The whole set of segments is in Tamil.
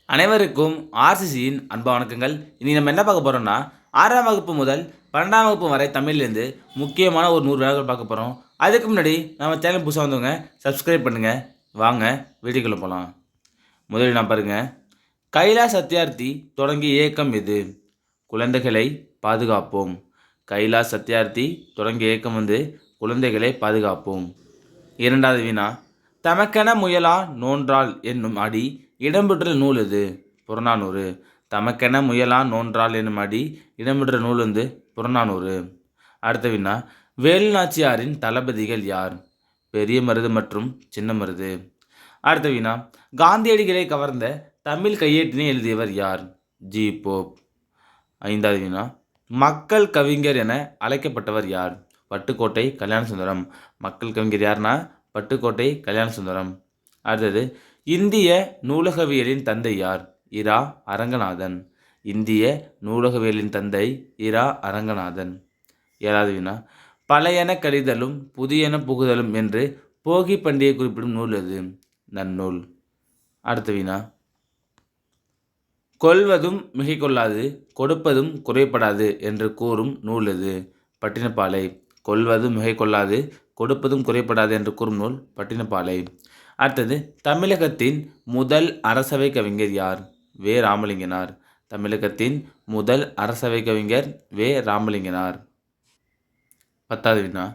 அனைவருக்கும் ஆர்சிசியின் அன்பு வணக்கங்கள். இனி நம்ம என்ன பார்க்க போகிறோம்னா, 6ஆம் வகுப்பு முதல் 12ஆம் வகுப்பு வரை தமிழ்லேருந்து முக்கியமான ஒரு 100 வினாக்கள் பார்க்க போகிறோம். அதுக்கு முன்னாடி நம்ம சேனல் புதுசாக வந்தவங்க சப்ஸ்கிரைப் பண்ணுங்கள். வாங்க வீடியோக்குள்ளே போகலாம். முதலில் நான் பாருங்கள், கைலாஷ் சத்யார்த்தி தொடங்கிய இயக்கம் எது? குழந்தைகளை பாதுகாப்போம். கைலாஷ் சத்யார்த்தி தொடங்கிய இயக்கம் குழந்தைகளை பாதுகாப்போம். இரண்டாவது வினா, தமக்கென முயலா நோன்றாள் என்னும் அடி இடம்பெற்ற நூல் எது? புறநானூறு. தமக்கென முயலா நோன்றாள் என்னும் அடி இடம்பெற்ற நூல் புறநானூறு. அடுத்த வினா, வேலு நாச்சியாரின் தளபதிகள் யார்? பெரிய மருது மற்றும் சின்ன மருது. அடுத்த வினா, காந்தியடிகளை கவர்ந்த தமிழ் கையேட்டினை எழுதியவர் யார்? G Pope. ஐந்தாவது வினா, மக்கள் கவிஞர் என அழைக்கப்பட்டவர் யார்? பட்டுக்கோட்டை கல்யாணசுந்தரம். மக்கள் கவிஞர் யார்னா பட்டுக்கோட்டை கல்யாணசுந்தரம். அடுத்தது, இந்திய நூலகவியலின் தந்தை யார்? இரா அரங்கநாதன். இந்திய நூலகவியலின் தந்தை இரா அரங்கநாதன். ஏழாவது வினா, பழையன கழிதலும் புதியன புகுதலும் என்று போகி பண்டிகை குறிப்பிடும் நூல் எது? நன்னூல். அடுத்த வினா, கொள்வதும் மிகை கொள்ளாது கொடுப்பதும் குறைபடாது என்று கூறும் நூல் எது? பட்டினப்பாலை. கொள்வதும் மிகை கொள்ளாது கொடுப்பதும் குறைபடாது என்று கூறும் நூல் பட்டினப்பாலை. அடுத்தது, தமிழகத்தின் முதல் அரசவை கவிஞர் யார்? வே ராமலிங்கனார். தமிழகத்தின் முதல் அரசவை கவிஞர் வே ராமலிங்கனார். 10வது வினா,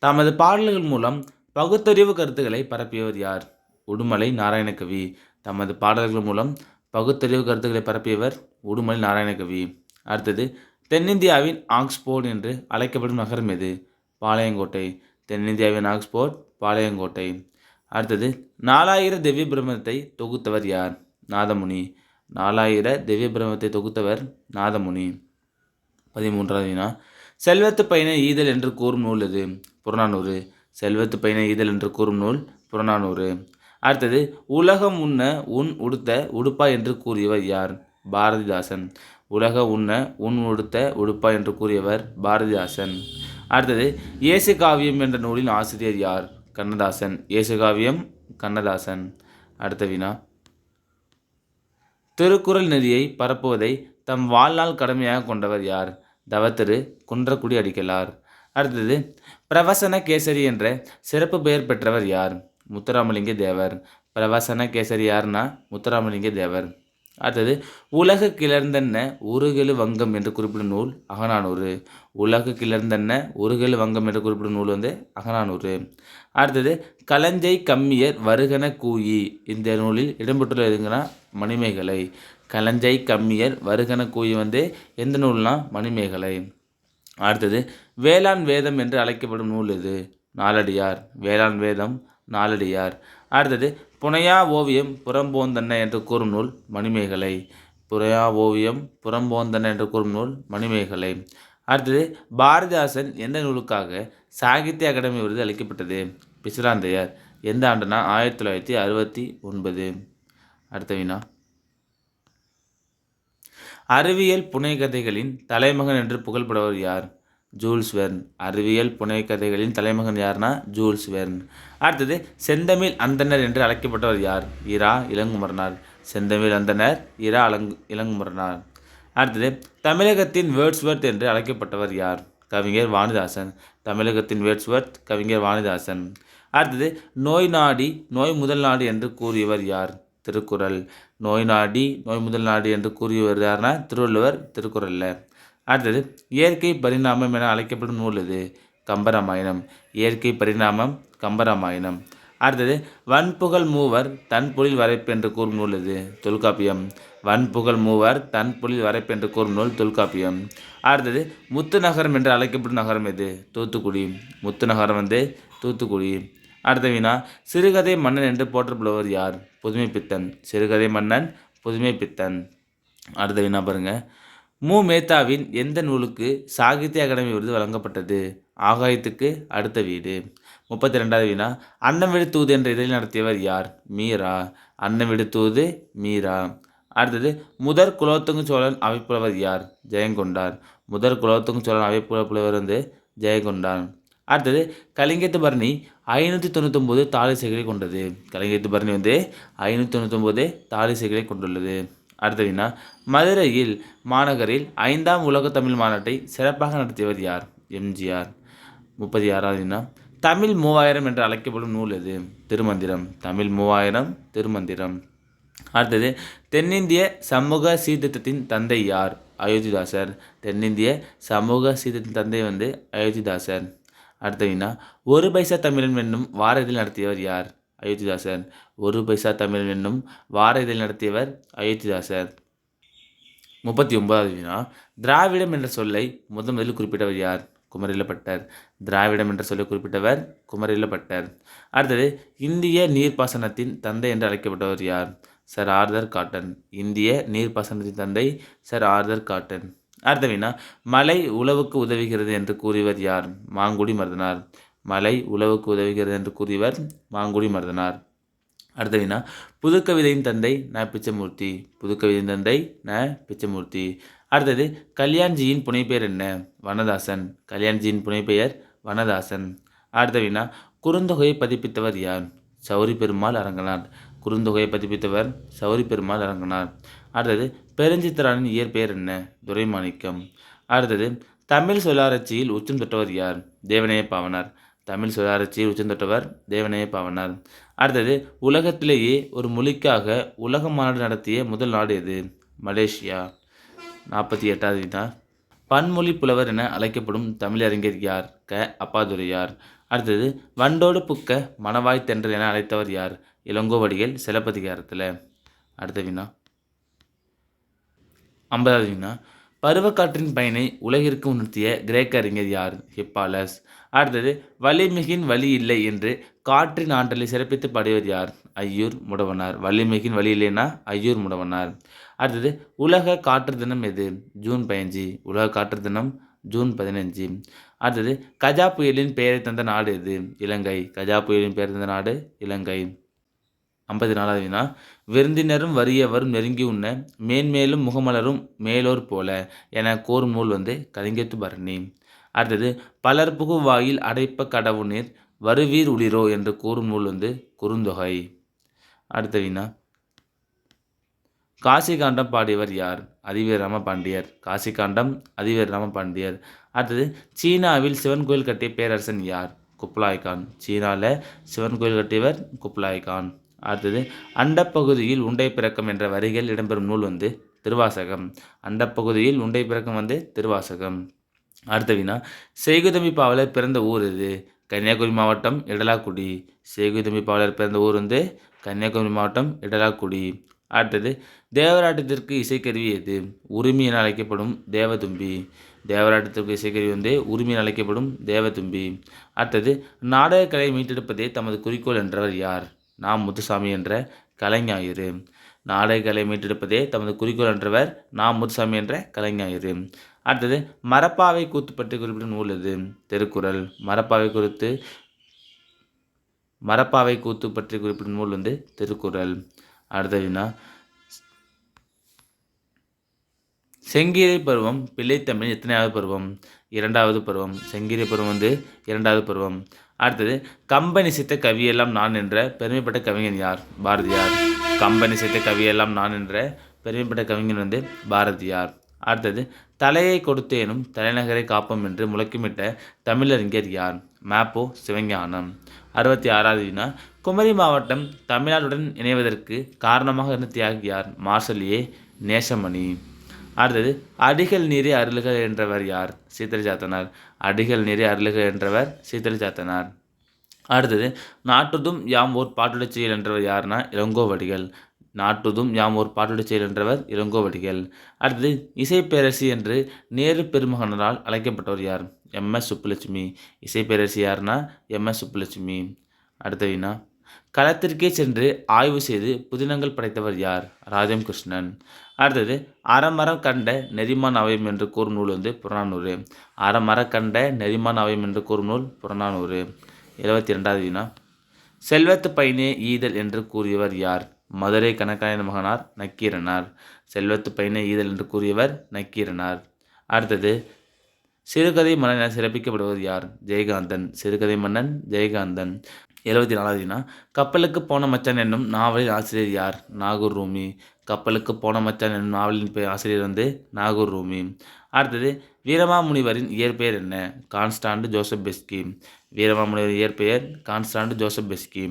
தமது பாடல்கள் மூலம் பகுத்தறிவு கருத்துக்களை பரப்பியவர் யார்? உடுமலை நாராயணகவி. தமது பாடல்கள் மூலம் பகுத்தறிவு கருத்துக்களை பரப்பியவர் உடுமலை நாராயணகவி. அடுத்தது, தென்னிந்தியாவின் ஆக்ஸ்போர்ட் என்று அழைக்கப்படும் நகரம் எது? பாளையங்கோட்டை. தென்னிந்தியாவின் ஆக்ஸ்போர்ட் பாளையங்கோட்டை. அடுத்தது, 4000 திவ்ய பிரபந்தத்தை தொகுத்தவர் யார்? நாதமுனி. 4000 திவ்ய பிரபந்தத்தை தொகுத்தவர் நாதமுனி. 13வது வினா, செல்வத்து பயனை ஈதல் என்று கூறும் நூல் எது? புறநானூறு. செல்வத்து பயனை ஈதல் என்று கூறும் நூல் புறநானூறு. அடுத்தது, உலகம் உண்ண உன் உடுத்த உடுப்பா என்று கூறியவர் யார்? பாரதிதாசன். உலக உண்ண உன் உடுத்த உடுப்பா என்று கூறியவர் பாரதிதாசன். அடுத்தது, இயேசு காவியம் என்ற நூலின் ஆசிரியர் யார்? கண்ணதாசன். இயேசு காவியம் கண்ணதாசன். அடுத்த வினா, திருக்குறள் நெறியை பரப்புவதை தம் வாழ்நாள் கடமையாக கொண்டவர் யார்? தவத்திரு குன்றக்குடி அடிகளார். அடுத்தது, பிரவசன கேசரி என்ற சிறப்பு பெயர் பெற்றவர் யார்? முத்துராமலிங்க தேவர். பிரவசன கேசரி யார்னா முத்துராமலிங்க தேவர். அடுத்தது, உலகு கிளர்ந்தென்ன உருகெழு வங்கம் என்று குறிப்பிடும் நூல் அகநானூறு. உலகு கிளர்ந்தென்ன உருகெழு வங்கம் என்று குறிப்பிடும் நூல் அகநானூறு. அடுத்தது, களஞ்சை கம்மியர் வருகன கூயி இந்த நூலில் இடம்பெற்றுள்ள எதுங்கன்னா மணிமேகலை. களஞ்சை கம்மியர் வருகன கூயி எந்த நூல்னா மணிமேகலை. அடுத்தது, வேளாண் வேதம் என்று அழைக்கப்படும் நூல் எது? நாலடியார். வேளாண் வேதம் நாலடியார். அடுத்தது, புனையா ஓவியம் புறம்போந்தன்ன என்று கூறும் நூல் மணிமேகலை. புனையா ஓவியம் புறம்போந்தன்ன என்று கூறும் நூல் மணிமேகலை. அடுத்தது, பாரதிதாசன் எந்த நூலுக்காக சாகித்ய அகாடமி விருது அளிக்கப்பட்டது? பிசிராந்தையர். எந்த ஆண்டுனா 1969. அடுத்த வினா, அறிவியல் புனைகதைகளின் தலைமகன் என்று புகழ்படுவர் யார்? Jules Verne. அறிவியல் புனைகதைகளின் தலைமகன் யார்னா ஜூல்ஸ் வெர்ன். அடுத்தது, செந்தமிழ் அந்தணர் என்று அழைக்கப்பட்டவர் யார்? இரா இளங்குமரனார். செந்தமிழ் அந்தணர் இரா இளங்குமரனார். அடுத்தது, தமிழகத்தின் வேர்ட்ஸ்வர்த் என்று அழைக்கப்பட்டவர் யார்? கவிஞர் வாணிதாசன். தமிழகத்தின் வேர்ட்ஸ்வர்த் கவிஞர் வாணிதாசன். அடுத்தது, நோய் நாடி நோய் முதல் நாடு என்று கூறியவர் யார்? திருக்குறள். நோய் நாடி நோய் முதல் நாடு என்று கூறியவர் யார்னா திருவள்ளுவர். திருக்குறளில். அடுத்தது, இயற்கை பரிணாமம் என அழைக்கப்படும் நூல் எது? கம்பராமாயணம். இயற்கை பரிணாமம் கம்பராமாயணம். அடுத்தது, வன்புகழ் மூவர் தன்பொழில் வரைப்பு என்று கூறும் நூல் எது? தொல்காப்பியம். வன்புகழ் மூவர் தன்பொழில் வரைப்பு என்று கூறும் நூல் தொல்காப்பியம். அடுத்தது, முத்து நகரம் என்று அழைக்கப்படும் நகரம் எது? தூத்துக்குடி. முத்து நகரம் தூத்துக்குடி. அடுத்த வினா, சிறுகதை மன்னன் என்று போற்றப்படுவர் யார்? புதுமைப்பித்தன். சிறுகதை மன்னன் புதுமைப்பித்தன். அடுத்த வினா பாருங்கள், மு மேத்தாவின் எந்த நூலுக்கு சாகித்ய அகாடமி விருது வழங்கப்பட்டது? ஆகாயத்துக்கு அடுத்த வீடு. 32வது வினா, அன்னம் விடு தூது என்ற இதழில் நடத்தியவர் யார்? மீரா. அன்னம் விடு தூது மீரா. அடுத்தது, முதற் குலோத்துங்க சோழன் அவைப்புலவர் யார்? ஜெயங்கொண்டார். முதற் குலோத்துங்க சோழன் அவைப்புலவர் ஜெயங்கொண்டான். அடுத்தது, கலிங்கத்து பரணி 599 தாளிசைகளை கொண்டது. கலிங்கத்து பரணி 599 தாளிசைகளை கொண்டுள்ளது. அடுத்த வினா மதுரையில் மாநகரில் 5ஆம் உலக தமிழ் மாநாட்டை சிறப்பாக நடத்தியவர் யார்? எம்ஜிஆர். 36வது வினா தமிழ் 3000 என்று அழைக்கப்படும் நூல் எது? திருமந்திரம். தமிழ் 3000 திருமந்திரம். அடுத்தது தென்னிந்திய சமூக சீர்திருத்தத்தின் தந்தை யார்? அயோத்திதாசர். தென்னிந்திய சமூக சீர்திருத்தத்தின் தந்தை அயோத்திதாசர். அடுத்த வினா ஒரு பைசா தமிழன் என்னும் வார இதழ் நடத்தியவர் யார்? அயோத்திதாசர். ஒரு பைசா தமிழன் என்னும் வார இதழ் நடத்தியவர் அயோத்திதாசர். 39வது வினா திராவிடம் என்ற சொல்லை முதலில் குறிப்பிட்டவர் யார்? குமரிலப்பட்டர். திராவிடம் என்ற சொல்லை குறிப்பிட்டவர் குமரிலப்பட்டர். அடுத்தது இந்திய நீர்ப்பாசனத்தின் தந்தை என்று அழைக்கப்பட்டவர் யார்? Sir Arthur cotton. இந்திய நீர்ப்பாசனத்தின் தந்தை சர் ஆர்தர் காட்டன். அடுத்த வினா மலை உழவுக்கு உதவுகிறது என்று கூறியவர் யார்? மாங்குடி மருதனார். மலை உழவுக்கு உதவுகிறது என்று கூறியவர் மாங்குடி மருதனார். அடுத்த வினா புதுக்கவிதையின் தந்தை ந பிச்சமூர்த்தி. புதுக்கவிதையின் தந்தை ந பிச்சமூர்த்தி. அடுத்தது கல்யாண்ஜியின் புனைப்பெயர் என்ன? வனதாசன். கல்யாண்ஜியின் புனைப்பெயர் வனதாசன். அடுத்த வினா குறுந்தொகையை பதிப்பித்தவர் யார்? சௌரி பெருமாள் அரங்கனார். குறுந்தொகையை பதிப்பித்தவர் சௌரி பெருமாள் அரங்கனார். அடுத்தது பெருஞ்சித்திரனின் இயற்பெயர் என்ன? துரைமாணிக்கம். அடுத்தது தமிழ் சொல்லாட்சியில் உச்சம் தொட்டவர் யார்? தேவநேய பாவனார். தமிழ் சொல்லாட்சியில் உச்சம் தொட்டவர் தேவநேய பாவனார். அடுத்தது உலகத்திலேயே ஒரு மொழிக்காக உலக மாநாடு நடத்திய முதல் நாடு எது? மலேசியா. 48வது வினா பன்மொழி புலவர் என அழைக்கப்படும் தமிழறிஞர் யார்? க அப்பாதுரையார். அடுத்தது வண்டோடு புக்க மணவாய் தென்றல் என அழைத்தவர் யார்? இளங்கோவடிகள் சிலப்பதிகாரத்தில். அடுத்த வினா 50வது வினா பருவக்காற்றின் பயனை உலகிற்கு உணர்த்திய கிரேக்க அறிஞர் யார்? ஹிப்பாலஸ். அடுத்தது வலிமிகின் வழி இல்லை என்று காற்றின் ஆற்றலை சிறப்பித்து பாடியவர் யார்? ஐயூர் முடவனார். வலிமிகின் வழி இல்லைன்னா ஐயூர் முடவனார். அடுத்தது உலக காற்று தினம் எது? ஜூன் 15. உலக காற்று தினம் ஜூன் 15. அடுத்தது கஜா புயலின் பெயரை தந்த நாடு எது? இலங்கை. கஜா புயலின் பெயர் தந்த நாடு இலங்கை. 54வது வினா விருந்தினரும் வறியவரும் நெருங்கி உண்ண மேன்மேலும் முகமலரும் மேலோர் போல என கோரும் நூல் கலிங்கத்து பரணி. அடுத்தது பலர் புகு வாயில் அடைப்ப கடவுநீர் வருவீர் உளிரோ என்று கூறும் நூல் குறுந்தொகை. அடுத்த வினா காசி காண்டம் பாடியவர் யார்? அதிவீர ராமபாண்டியர். காசி காண்டம் அதிவீர ராமபாண்டியர். அடுத்தது சீனாவில் சிவன் கோயில் கட்டிய பேரரசன் யார்? குப்லாய் கான். சீனாவில் சிவன் கோயில் கட்டியவர் குப்லாய் கான். அடுத்தது அண்டப்பகுதியில் உண்டை பிறக்கம் என்ற வரிகள் இடம்பெறும் நூல் திருவாசகம். அண்டப்பகுதியில் உண்டை பிறக்கம் திருவாசகம். அடுத்த வினா செய்குதம்பி பாவலர் பிறந்த ஊர் எது? கன்னியாகுமரி மாவட்டம் இடலாக்குடி. செய்குதம்பி பாவலர் பிறந்த ஊர் கன்னியாகுமரி மாவட்டம் இடலாக்குடி. அடுத்தது தேவராட்டத்திற்கு இசைக்கருவி எது? உரிமை என அழைக்கப்படும் தேவதும்பி. தேவராட்டத்திற்கு இசைக்கருவி உரிமை என அழைக்கப்படும் தேவதும்பி. அடுத்தது நாடகக்கலை மீட்டெடுப்பதே தமது குறிக்கோள் என்றவர் யார்? நாம் முத்துசாமி என்ற கலைஞாயிறு. நாடகக்கலை மீட்டெடுப்பதே தமது குறிக்கோள் என்றவர் நாம் முத்துசாமி என்ற கலைஞாயிறு. அடுத்தது மரப்பாவை கூத்து பற்றி குறிப்பிடும் நூல் எது? திருக்குறள். மரப்பாவை கூத்து பற்றி குறிப்பிடும் நூல் திருக்குறள். அடுத்த வினா செங்கீரை பருவம் பிள்ளைத்தமிழ் எத்தனையாவது பருவம்? 2வது பருவம். செங்கீரை பருவம் 2வது பருவம். அடுத்தது கம்பன் இசைத்த கவியெல்லாம் நான் என்ற பெருமைப்பட்ட கவிஞன் யார்? பாரதியார். கம்பன் இசைத்த கவியெல்லாம் நான் என்ற பெருமைப்பட்ட கவிஞன் பாரதியார். அடுத்தது தலையை கொடுத்தேனும் தலைநகரை காப்போம் என்று முழக்கமிட்ட தமிழறிஞர் யார்? மேப்போ சிவஞானம். 66வது வினா குமரி மாவட்டம் தமிழ்நாடுடன் இணைவதற்கு காரணமாக இருந்த தியாகி யார்? Marshal A Nesamani. அடுத்தது அடிகள் நீரே அருளுக என்றவர் யார்? சீத்தலை சாத்தனார். அடிகள் நீரே அருளுக என்றவர் சீத்தலை சாத்தனார். அடுத்தது நாட்டுதும் யாம் ஓர் பாட்டுடைச் செயல் என்றவர் யார்னா இளங்கோவடிகள். நாட்டுதும் யாம் ஓர் பாட்டுடைச் செயல் என்றவர் இளங்கோவடிகள். அடுத்தது இசைப்பேரரசி என்று நேரு பெருமகனால் அழைக்கப்பட்டவர் யார்? எம்.எஸ். சுப்புலட்சுமி. இசைப்பேரரசி யார்னா எம்.எஸ். சுப்புலட்சுமி. அடுத்த வினா களத்திற்கே சென்று ஆய்வு செய்து புதினங்கள் படைத்தவர் யார்? ராஜம் கிருஷ்ணன். அடுத்தது அறமரம் கண்ட நெறிமான் அவையும் என்று கூறும் நூல் புறநானூறு. அறமரம் கண்ட நெறிமான் அவையும் என்று கூறும் நூல் புறநானூறு. 72வது வினா செல்வத்து பயனே ஈதல் என்று கூறியவர் யார்? மதுரை கணக்காயன் மகனார் நக்கீரனார். செல்வத்து பயனே ஈதல் என்று கூறியவர் நக்கீரனார். அடுத்தது சிறுகதை மன்னன் என சிறப்பிக்கப்படுவர் யார்? ஜெயகாந்தன். சிறுகதை மன்னன் ஜெயகாந்தன். 74வது வினா கப்பலுக்கு போன மச்சான் என்னும் நாவலின் ஆசிரியர் யார்? நாகூர் ரூமி. கப்பலுக்கு போன மச்சான் என்னும் நாவலின் ஆசிரியர் வந்து நாகூர் ரூமி. அடுத்தது வீரமாமுனிவரின் இயற்பெயர் என்ன? கான்ஸ்டாண்டு ஜோசப் பெஸ்கி. வீரமாமுனிவரின் இயற்பெயர் கான்ஸ்டாண்டு ஜோசப் பெஸ்கி.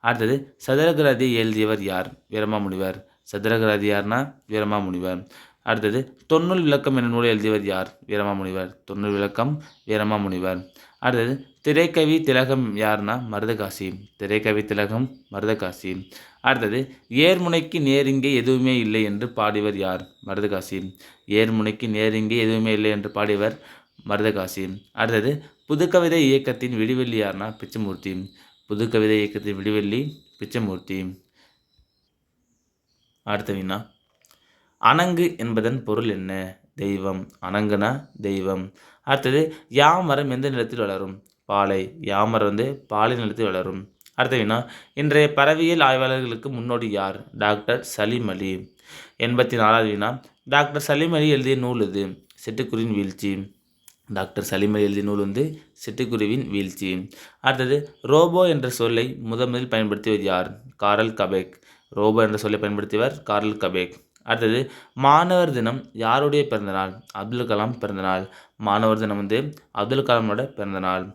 அடுத்தது சதுரகிரதி எழுதியவர் யார்? வீரமாமுனிவர். சதுரகிரதி யார்னா வீரமாமுனிவர். அடுத்தது தொன்னூல் விளக்கம் என்ற நூலை எழுதியவர் யார்? வீரமாமுனிவர். தொன்னூல் விளக்கம் வீரமாமுனிவர். அடுத்தது திரைக்கவி திலகம் யார்னா மருதகாசி. திரைக்கவி திலகம் மருதகாசி. அடுத்தது ஏர்முனைக்கு நேரிங்கே எதுவுமே இல்லை என்று பாடியவர் யார்? மருதகாசி. ஏர்முனைக்கு நேரிங்கே எதுவுமே இல்லை என்று பாடியவர் மருதகாசி. அடுத்தது புதுக்கவிதை இயக்கத்தின் விடிவெள்ளி யார்னா பிச்சமூர்த்தி. புதுக்கவிதை இயக்கத்தின் விடிவெள்ளி பிச்சமூர்த்தி. அடுத்த வினா, அணங்கு என்பதன் பொருள் என்ன? தெய்வம். அணங்குனா தெய்வம். அடுத்தது யாமரம் எந்த நிலத்தில் வளரும்? பாலை. யாமரம் வந்து பாலை நிலத்தில் வளரும். அடுத்த வினா, இன்றைய பறவையியல் ஆய்வாளர்களுக்கு முன்னோடி யார்? டாக்டர் சலீம் அலி. 84வது வினா, டாக்டர் சலீம் அலி எழுதிய நூல் இது? சிட்டுக்குருவின் வீழ்ச்சி. டாக்டர் சலீம் அலி எழுதிய நூல் வந்து சிட்டுக்குருவின் வீழ்ச்சி. அடுத்தது ரோபோ என்ற சொல்லை முதலில் பயன்படுத்தியவர் யார்? காரல் கபெக். ரோபோ என்ற சொல்லை பயன்படுத்தியவர் காரல் கபெக். அடுத்தது மாணவர் தினம் யாருடைய பிறந்தநாள்? அப்துல் கலாம் பிறந்தநாள். மாணவர் தினம் வந்து அப்துல் கலாமோட பிறந்தநாள்.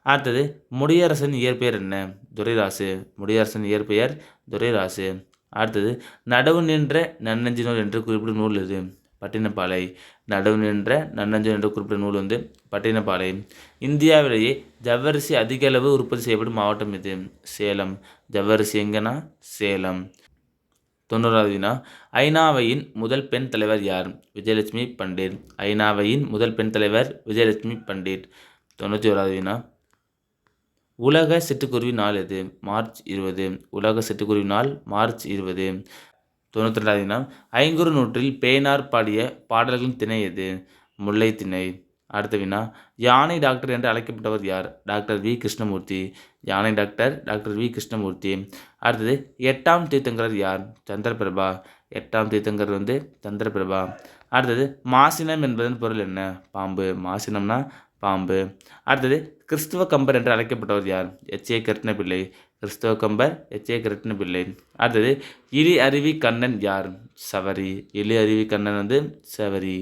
அடுத்தது முடியரசன் இயற்பெயர் என்ன? துரைராசு. முடியரசன் இயற்பெயர் துரைராசு. அடுத்தது நடவு நின்ற நன்னஞ்சு நூல் என்று குறிப்பிடும் நூல் எது? பட்டினப்பாலை. நடவு நின்ற நன்னஞ்சு என்று குறிப்பிட்ட நூல் வந்து பட்டினப்பாலை. இந்தியாவிலேயே ஜவ்வரிசி அதிக அளவு உற்பத்தி செய்யப்படும் மாவட்டம் எது? சேலம். ஜவ்வரிசி எங்கன்னா சேலம். 90வது வினா, ஐநாவையின் முதல் பெண் தலைவர் யார்? விஜயலட்சுமி பண்டிட். ஐநாவையின் முதல் பெண் தலைவர் விஜயலட்சுமி பண்டிட். 91வது வினா, உலக சிட்டுக்குருவி நாள் எது? மார்ச் 20. உலக சிட்டுக்குருவி நாள் மார்ச் 20. 92வது வினா, ஐங்குறு நூற்றில் பேனார் பாடிய பாடல்களின் திணை எது? முல்லை திணை. அடுத்த வினா, யானை டாக்டர் என்று அழைக்கப்பட்டவர் யார்? Doctor V Krishnamurthy. யானை டாக்டர் டாக்டர் வி கிருஷ்ணமூர்த்தி. அடுத்தது 8ஆம் தீர்த்தங்கரர் யார்? சந்திரபிரபா. 8ஆம் தீர்த்தங்கரர் வந்து சந்திரபிரபா. அடுத்தது மாசினம் என்பதன் பொருள் என்ன? பாம்பு. மாசினம்னா பாம்பு. அடுத்தது கிறிஸ்துவ கம்பர் என்று அழைக்கப்பட்டவர் யார்? எச்.ஏ. கிருஷ்ணபிள்ளை. கிறிஸ்துவ கம்பர் எச்.ஏ. கிருஷ்ணபிள்ளை. அடுத்தது இலி அருவி கண்ணன் யார்? சவரி. இலி அருவி கண்ணன் வந்து சவரி.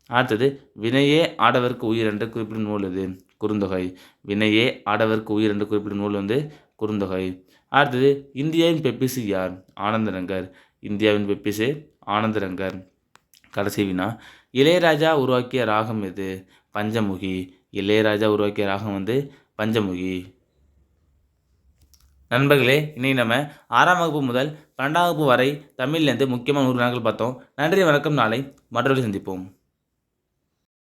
அடுத்தது வினையே ஆடவர்க்கு உயிர் என்று குறிப்பிடும் நூல் எது? குறுந்தொகை. வினையே ஆடவர்க்கு உயிர் என்று குறிப்பிடும் நூல் வந்து குறுந்தொகை. அடுத்தது இந்தியாவின் பெப்பிசு யார்? ஆனந்தரங்கர். இந்தியாவின் பெப்பிசு ஆனந்தரங்கர். கடைசி வினா, இளையராஜா உருவாக்கிய ராகம் எது? பஞ்சமுகி. இளையராஜா உருவாக்கிய ராகம் வந்து பஞ்சமுகி. நண்பர்களே, இன்னைக்கு நம்ம 6ஆம் வகுப்பு முதல் 12ஆம் வகுப்பு வரை தமிழ்லேருந்து முக்கியமான 100 வினாக்கள் பார்த்தோம். நன்றி, வணக்கம். நாளை மற்றொரு சந்திப்போம்.